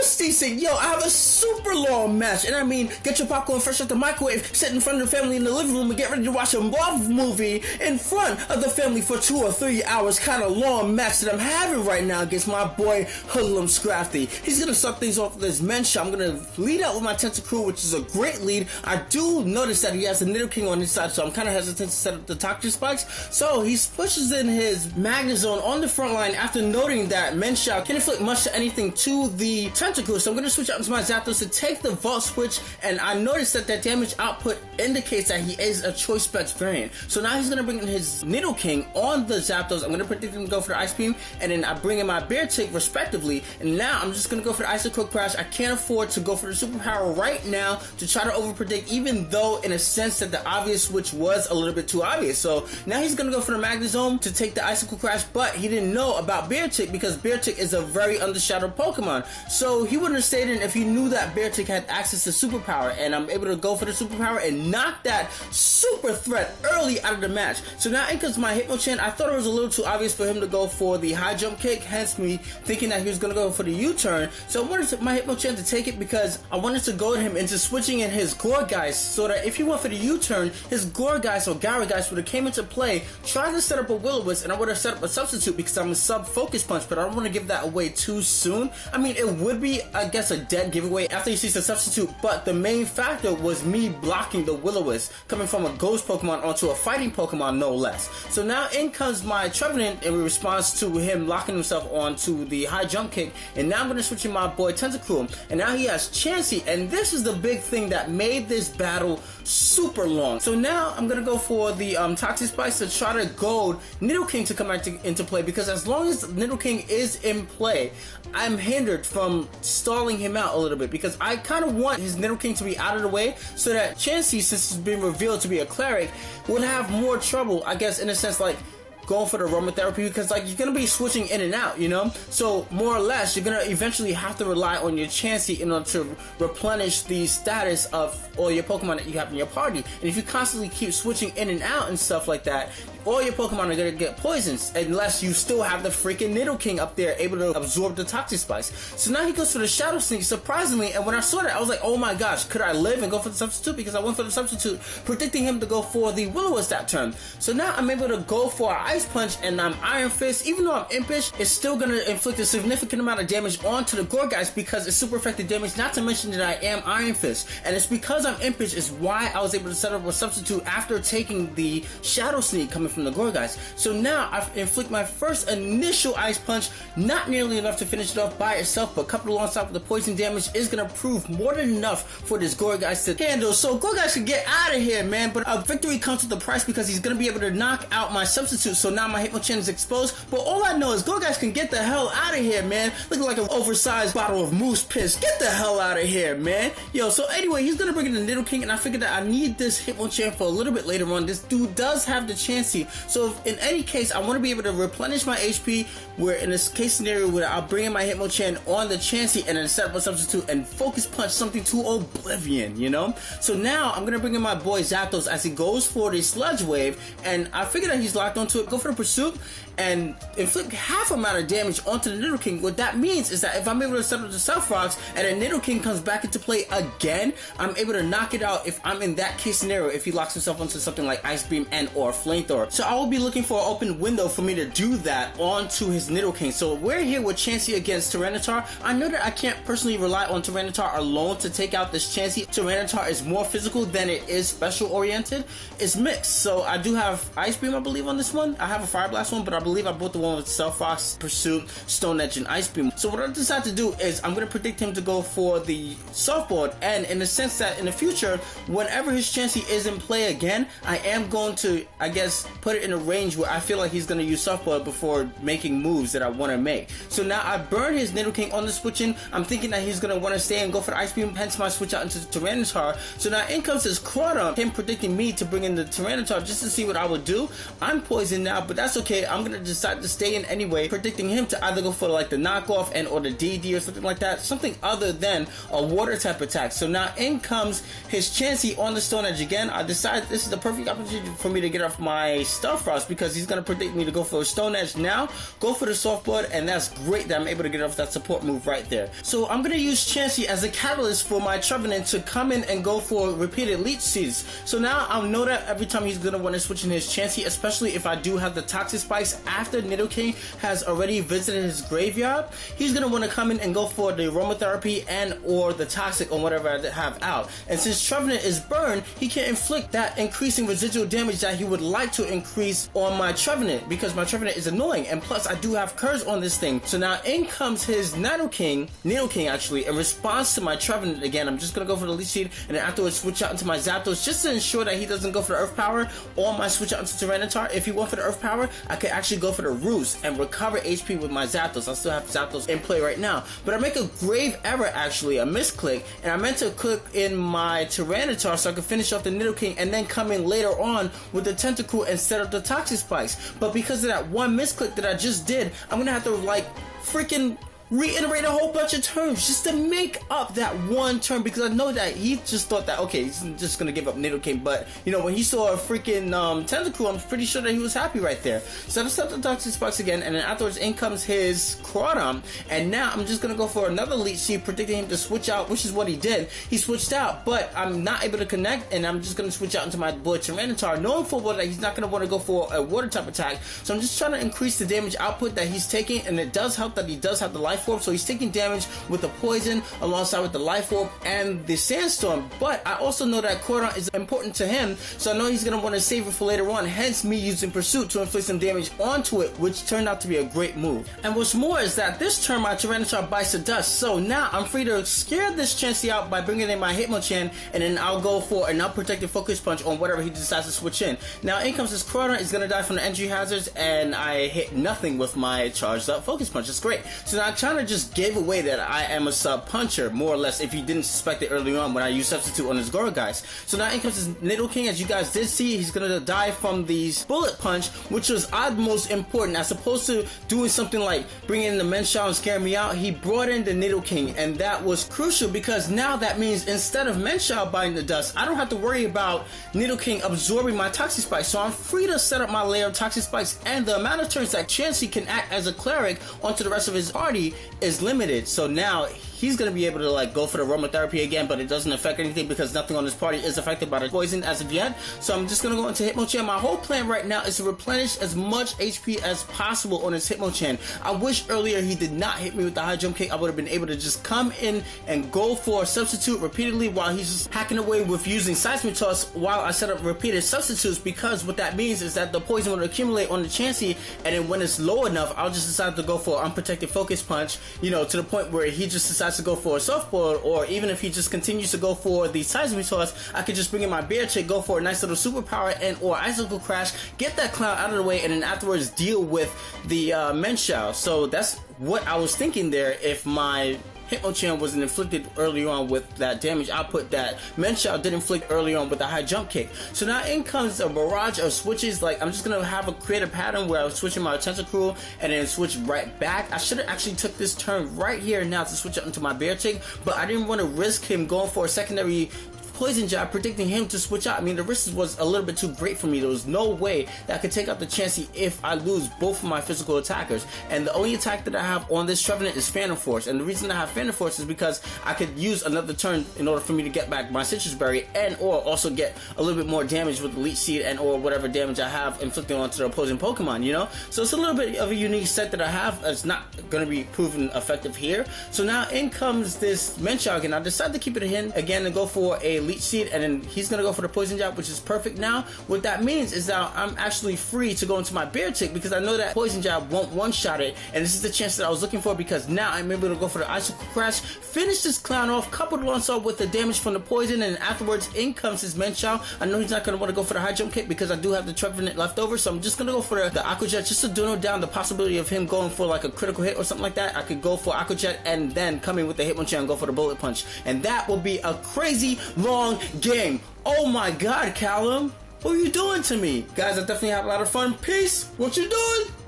what's decent? Yo, I have a super long match, and I mean, get your popcorn fresh out the microwave, sit in front of the family in the living room, and get ready to watch a Marvel movie in front of the family for 2 or 3 hours. Kind of long match that I'm having right now against my boy HoodlumScrafty. He's gonna start things off with his men shot. I'm gonna lead out with my Tentacruel, which is a great lead. I do notice that he has a Nidoking on his side, so I'm kind of hesitant to set up the Toxic Spikes. So he pushes in his Magnezone on the front line after noting that men shot can inflict much to anything to the Tentacruel. So I'm gonna switch out into my Zapdos to take the Vault Switch, and I noticed that damage output indicates that he is a Choice Specs variant. So now he's gonna bring in his Nidoking on the Zapdos. I'm gonna predict him to go for the Ice Beam, and then I bring in my Bear Tick respectively. And now I'm just gonna go for the Icicle Crash. I can't afford to go for the superpower right now to try to overpredict, even though in a sense that the obvious switch was a little bit too obvious. So now he's gonna go for the Magnezone to take the Icicle Crash, but he didn't know about Bear Tick because Bear Tick is a very undershadowed Pokemon. So he wouldn't have stayed in if he knew that Bear Tick had access to superpower, and I'm able to go for the superpower and knock that super threat early out of the match. So now in comes my Hitmonchan. I thought it was a little too obvious for him to go for the high jump kick, hence me thinking that he was gonna go for the U-turn. So I wanted my Hitmonchan to take it because I wanted to goad him into switching in his Gourgeist, so that if he went for the U-turn, his Gourgeist or Gyarageist would have came into play, tried to set up a Will-O-Wisp, and I would have set up a substitute because I'm a sub-Focus Punch, but I don't want to give that away too soon. I mean, it would be, I guess, a dead giveaway after you see the substitute, but the main factor was me blocking the Will-O-Wisp coming from a Ghost Pokemon onto a Fighting Pokemon, no less. So now in comes my Trevenant in response to him locking himself onto the high jump kick, and now I'm going to switch in my boy Tentacruel, and now he has Chansey, and this is the big thing that made this battle super long. So now I'm going to go for the Toxic Spikes to try to goad Nidoking to come into play, because as long as Nidoking is in play, I'm hindered from stalling him out a little bit, because I kind of want his Nidoking to be out of the way so that Chansey, since it's been revealed to be a cleric, would have more trouble, I guess, in a sense, like going for the aromatherapy, because like you're gonna be switching in and out, you know. So more or less, you're gonna eventually have to rely on your Chansey in order to replenish the status of all your Pokemon that you have in your party. And if you constantly keep switching in and out and stuff like that, all your Pokemon are gonna get poisons unless you still have the freaking Nidoking up there able to absorb the Toxic Spikes. So now he goes for the Shadow Sneak, surprisingly, and when I saw that, I was like, oh my gosh, could I live and go for the substitute? Because I went for the substitute, predicting him to go for the Will-O-Wisp that turn. So now I'm able to go for an Ice Punch, and I'm Iron Fist. Even though I'm impish, it's still gonna inflict a significant amount of damage onto the Gourgeist because it's super effective damage, not to mention that I am Iron Fist. And it's because I'm impish is why I was able to set up a substitute after taking the Shadow Sneak coming from the Gourgeist. So now I've inflict my first initial Ice Punch, not nearly enough to finish it off by itself, but coupled alongside with the poison damage is gonna prove more than enough for this Gourgeist to handle. So Gourgeist can get out of here, man, but a victory comes with a price because he's gonna be able to knock out my substitute. So now my Hitmonchan is exposed, but all I know is Gourgeist can get the hell out of here, man. Looking like an oversized bottle of moose piss. Get the hell out of here, man. Yo, so anyway, he's gonna bring in the Nidoking, and I figured that I need this Hitmonchan for a little bit later on. This dude does have the Chansey, so if in any case I want to be able to replenish my HP, where in this case scenario where I'll bring in my Hitmonchan on the Chansey and then set up a substitute and Focus Punch something to oblivion, you know. So now I'm gonna bring in my boy Zapdos as he goes for the Sludge Wave, and I figured that he's locked onto it. Go for the Pursuit and inflict half amount of damage onto the Nidoking. What that means is that if I'm able to set up the Stealth Rocks and a Nidoking comes back into play again, I'm able to knock it out if I'm in that case scenario, if he locks himself onto something like Ice Beam and or Flamethrower. So I will be looking for an open window for me to do that onto his Nidoking. So we're here with Chansey against Tyranitar. I know that I can't personally rely on Tyranitar alone to take out this Chansey. Tyranitar is more physical than it is special oriented. It's mixed. So I do have Ice Beam, I believe, on this one. I have a Fire Blast one, but I believe I bought the one with Stealth Fox, Pursuit, Stone Edge, and Ice Beam. So what I decided to do is I'm going to predict him to go for the Softboard, and in the sense that in the future, whenever his Chansey is in play again, I am going to, I guess, put it in a range where I feel like he's going to use Softboard before making moves that I want to make. So now I burn his Nidoking on the switch-in. I'm thinking that he's going to want to stay and go for the Ice Beam, hence my switch out into Tyranitar. So now in comes his Crawdon, him predicting me to bring in the Tyranitar just to see what I would do. I'm poisoned now, but that's okay. I'm going gonna decide to stay in anyway, predicting him to either go for like the knockoff and or the DD or something like that, something other than a water type attack. So now in comes his Chansey on the Stone Edge again. I decided this is the perfect opportunity for me to get off my Stealth Frost because he's gonna predict me to go for a Stone Edge now, go for the Soft Blood, and that's great that I'm able to get off that support move right there. So I'm gonna use Chansey as a catalyst for my Trevenant to come in and go for repeated Leech Seeds. So now I'll know that every time he's gonna want to switch in his Chansey, especially if I do have the Toxic Spikes after Nidoking has already visited his graveyard, he's gonna want to come in and go for the Aromatherapy and or the Toxic on whatever I have out. And since Trevenant is burned, he can inflict that increasing residual damage that he would like to increase on my Trevenant because my Trevenant is annoying, and plus I do have curse on this thing. So now in comes his Nidoking actually, in response to my Trevenant again. I'm just gonna go for the Leech Seed and then afterwards switch out into my Zapdos just to ensure that he doesn't go for the Earth Power or my switch out into Tyranitar. If he went for the Earth Power, I could actually go for the Roost and recover HP with my Zapdos. I still have Zapdos in play right now, but I make a grave error actually, a misclick, and I meant to click in my Tyranitar so I could finish off the Nidoking and then come in later on with the Tentacool instead of the Toxic Spikes. But because of that one misclick that I just did, I'm gonna have to like freaking reiterate a whole bunch of turns just to make up that one turn, because I know that he just thought that okay, he's just gonna give up Nidoking, but you know, when he saw a freaking Tentacool, I'm pretty sure that he was happy right there. So I set the Toxic Spikes again, and then afterwards in comes his Crawdon, and now I'm just gonna go for another Leech Seed, predicting him to switch out, which is what he did. He switched out, but I'm not able to connect, and I'm just gonna switch out into my boy Tyranitar, knowing full well that he's not gonna want to go for a water type attack. So I'm just trying to increase the damage output that he's taking, and it does help that he does have the Life Orb, so he's taking damage with the Poison alongside with the Life Orb and the Sandstorm. But I also know that Cordon is important to him, so I know he's going to want to save it for later on, hence me using Pursuit to inflict some damage onto it, which turned out to be a great move. And what's more is that this turn my Tyranitar bites the dust, so now I'm free to scare this Chansey out by bringing in my Hitmonchan, and then I'll go for an unprotected Focus Punch on whatever he decides to switch in. Now in comes this Cordon, is going to die from the entry hazards, and I hit nothing with my charged up Focus Punch. It's great. So now I'm trying to just gave away that I am a sub puncher, more or less, if you didn't suspect it early on when I used Substitute on his Gourgeist. So now in comes his Nidoking. As you guys did see, he's gonna die from the Bullet Punch, which was utmost important. As opposed to doing something like bringing in the Menshao and scaring me out, he brought in the Nidoking, and that was crucial because now that means instead of Menshao biting the dust, I don't have to worry about Nidoking absorbing my Toxic Spikes. So I'm free to set up my layer of Toxic Spikes, and the amount of turns that Chansey can act as a cleric onto the rest of his party is limited. So now he's going to be able to like go for the Aromatherapy again, but it doesn't affect anything because nothing on this party is affected by the poison as of yet. So I'm just going to go into Hitmonchan. My whole plan right now is to replenish as much HP as possible on his Hitmonchan. I wish earlier he did not hit me with the high jump kick. I would have been able to just come in and go for a Substitute repeatedly while he's just hacking away with using Seismic Toss while I set up repeated substitutes, because what that means is that the poison will accumulate on the Chansey, and then when it's low enough, I'll just decide to go for an unprotected Focus Punch, you know, to the point where he just decides to go for a Softboard, or even if he just continues to go for the Seismic Toss, I could just bring in my Bear Chick, go for a nice little Superpower and or Icicle Crash, get that clown out of the way, and then afterwards deal with the Menshao. So that's what I was thinking there if my Hitmonchan wasn't inflicted early on with that damage output that Menshao did inflict early on with the high jump kick. So now in comes a barrage of switches. Like, I'm just gonna have a create a pattern where I was switching my Tentacruel and then switch right back. I should have actually took this turn right here now to switch up into my Bear Chick, but I didn't want to risk him going for a secondary Poison Jab, predicting him to switch out. I mean, the risk was a little bit too great for me. There was no way that I could take out the Chansey if I lose both of my physical attackers. And the only attack that I have on this Trevenant is Phantom Force. And the reason I have Phantom Force is because I could use another turn in order for me to get back my Citrus Berry and or also get a little bit more damage with the Leech Seed and or whatever damage I have inflicting onto the opposing Pokemon, you know? So it's a little bit of a unique set that I have. It's not going to be proven effective here. So now in comes this Menshao again. I decided to keep it in again and go for a Leech Seed, and then he's gonna go for the Poison Jab, which is perfect. Now what that means is that I'm actually free to go into my Bear Tick because I know that Poison Jab won't one-shot it, and this is the chance that I was looking for because now I'm able to go for the Icicle Crash, finish this clown off, coupled alongside with the damage from the poison, and afterwards in comes his Menshao. I know he's not gonna want to go for the high jump kick because I do have the Trevenant left over, so I'm just gonna go for the Aqua Jet just to dwindle down the possibility of him going for like a critical hit or something like that. I could go for Aqua Jet and then come in with the Hitmonchan and go for the Bullet Punch, and that will be a crazy long game. Oh my god, Callum, what are you doing to me? Guys, I definitely had a lot of fun. Peace. What you doing?